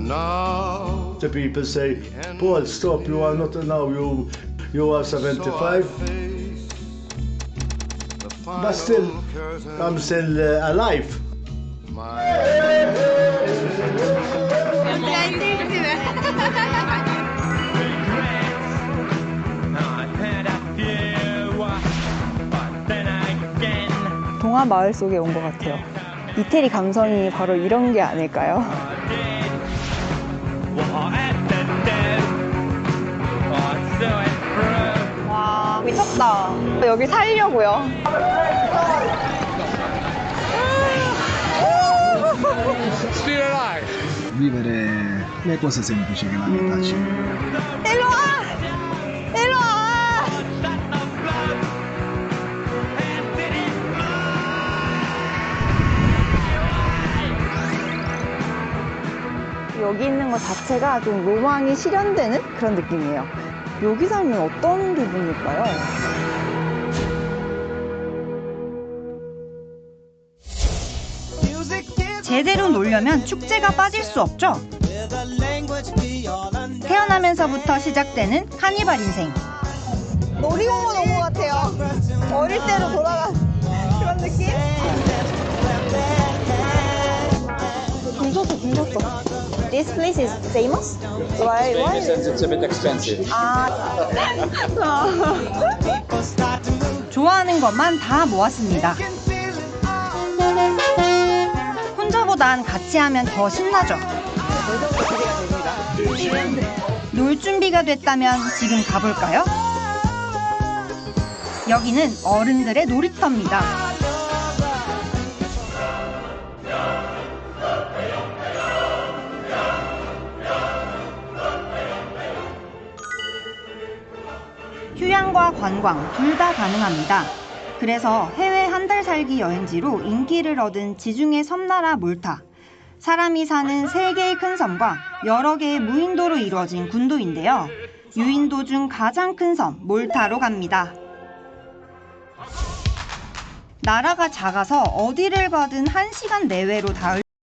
The people say, Paul, stop, you are not now, you are 75. But still, I'm still alive. 동화 마을 속에 온 것 같아요. 이태리 감성이 바로 이런 게 아닐까요? 와, 미쳤다. 여기 살려고요. Vivere le cose semplici che la vita ci... 일로 와! 일로 와! 여기 있는 것 자체가 좀 로망이 실현되는 그런 느낌이에요. 여기 살면 어떤 기분일까요? 제대로 놀려면 축제가 빠질 수 없죠. 태어나면서부터 시작되는 카니발 인생. 놀이공원 온 것 같아요. 어릴 때로 돌아간 그런 느낌? 줄 섰어. This place is famous? Why? It's a bit expensive. 좋아하는 것만 다 모았습니다. 혼자보단 같이 하면 더 신나죠. 놀 준비가 됐다면 지금 가볼까요? 여기는 어른들의 놀이터입니다. 휴양과 관광 둘 다 가능합니다. 그래서 해외 한 달 살기 여행지로 인기를 얻은 지중해 섬나라 몰타. 사람이 사는 3개의 큰 섬과 여러 개의 무인도로 이루어진 군도인데요. 유인도 중 가장 큰 섬 몰타로 갑니다. 나라가 작아서 어디를 가든 1시간 내외로 닿을